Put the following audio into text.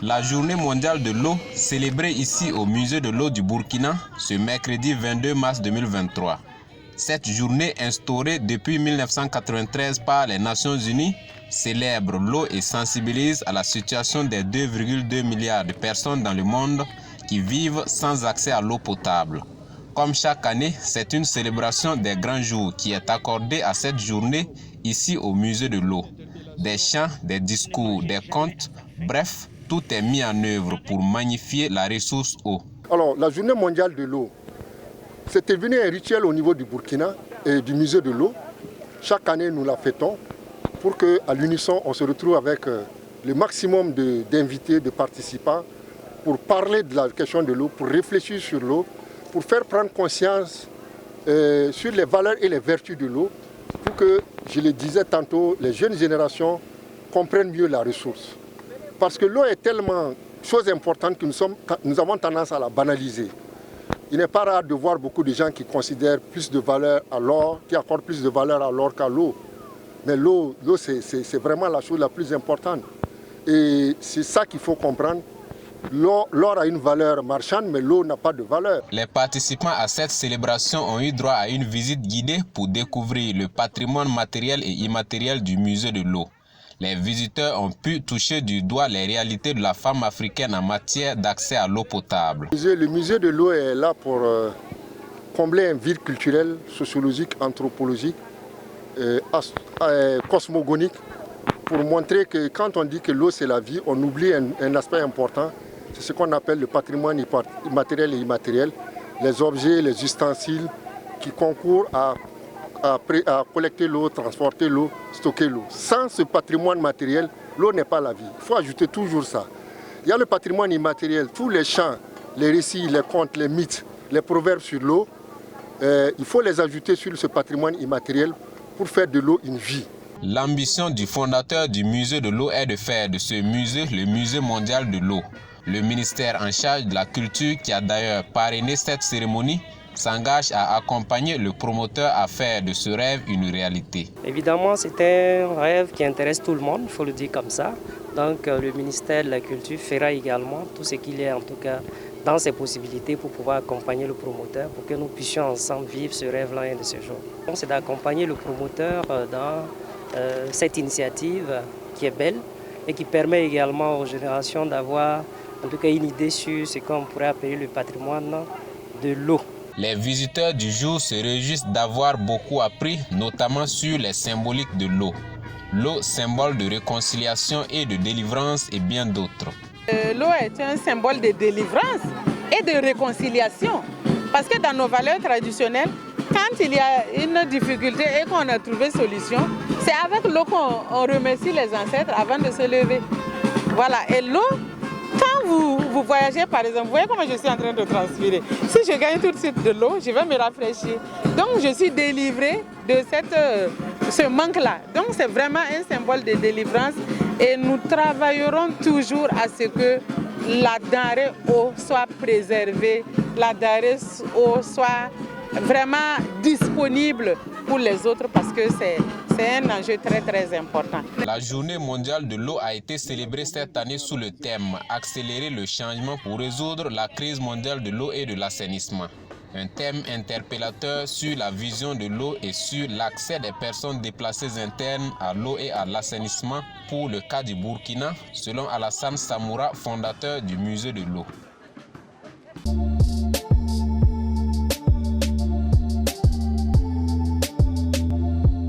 La journée mondiale de l'eau, célébrée ici au musée de l'eau du Burkina ce mercredi 22 mars 2023. Cette journée, instaurée depuis 1993 par les Nations Unies, célèbre l'eau et sensibilise à la situation des 2,2 milliards de personnes dans le monde qui vivent sans accès à l'eau potable. Comme chaque année, c'est une célébration des grands jours qui est accordée à cette journée ici au musée de l'eau. Des chants, des discours, des contes, bref, tout est mis en œuvre pour magnifier la ressource eau. Alors, la journée mondiale de l'eau, c'était devenu un rituel au niveau du Burkina et du musée de l'eau. Chaque année, nous la fêtons pour qu'à l'unisson, on se retrouve avec le maximum d'invités, de participants, pour parler de la question de l'eau, pour réfléchir sur l'eau, pour faire prendre conscience sur les valeurs et les vertus de l'eau, pour que, je le disais tantôt, les jeunes générations comprennent mieux la ressource. Parce que l'eau est tellement chose importante que nous avons tendance à la banaliser. Il n'est pas rare de voir beaucoup de gens qui considèrent plus de valeur à l'or, qui accordent plus de valeur à l'or qu'à l'eau. Mais l'eau, c'est vraiment la chose la plus importante. Et c'est ça qu'il faut comprendre. L'or a une valeur marchande, mais l'eau n'a pas de valeur. Les participants à cette célébration ont eu droit à une visite guidée pour découvrir le patrimoine matériel et immatériel du musée de l'eau. Les visiteurs ont pu toucher du doigt les réalités de la femme africaine en matière d'accès à l'eau potable. Le musée de l'eau est là pour combler un vide culturel, sociologique, anthropologique, cosmogonique, pour montrer que quand on dit que l'eau c'est la vie, on oublie un aspect important, c'est ce qu'on appelle le patrimoine matériel et immatériel, les objets, les ustensiles qui concourent à collecter l'eau, transporter l'eau, stocker l'eau. Sans ce patrimoine matériel, l'eau n'est pas la vie. Il faut ajouter toujours ça. Il y a le patrimoine immatériel, tous les chants, les récits, les contes, les mythes, les proverbes sur l'eau. Il faut les ajouter sur ce patrimoine immatériel pour faire de l'eau une vie. L'ambition du fondateur du musée de l'eau est de faire de ce musée le musée mondial de l'eau. Le ministère en charge de la culture, qui a d'ailleurs parrainé cette cérémonie, s'engage à accompagner le promoteur à faire de ce rêve une réalité. Évidemment, c'est un rêve qui intéresse tout le monde, il faut le dire comme ça. Donc le ministère de la Culture fera également tout ce qu'il est en tout cas dans ses possibilités pour pouvoir accompagner le promoteur, pour que nous puissions ensemble vivre ce rêve-là un de ces jours. Donc c'est d'accompagner le promoteur dans cette initiative qui est belle et qui permet également aux générations d'avoir en tout cas une idée sur ce qu'on pourrait appeler le patrimoine de l'eau. Les visiteurs du jour se réjouissent d'avoir beaucoup appris, notamment sur les symboliques de l'eau. L'eau, symbole de réconciliation et de délivrance et bien d'autres. L'eau est un symbole de délivrance et de réconciliation. Parce que dans nos valeurs traditionnelles, quand il y a une difficulté et qu'on a trouvé solution, c'est avec l'eau qu'on remercie les ancêtres avant de se lever. Voilà, et l'eau, quand vous voyagez par exemple, vous voyez comment je suis en train de transpirer. Si je gagne tout de suite de l'eau, je vais me rafraîchir. Donc je suis délivrée de ce manque-là. Donc c'est vraiment un symbole de délivrance et nous travaillerons toujours à ce que la denrée eau soit préservée, la denrée eau soit vraiment disponible pour les autres parce que c'est un enjeu très très important. La journée mondiale de l'eau a été célébrée cette année sous le thème « Accélérer le changement pour résoudre la crise mondiale de l'eau et de l'assainissement ». Un thème interpellateur sur la vision de l'eau et sur l'accès des personnes déplacées internes à l'eau et à l'assainissement pour le cas du Burkina, selon Alassane Samoura, fondateur du musée de l'eau.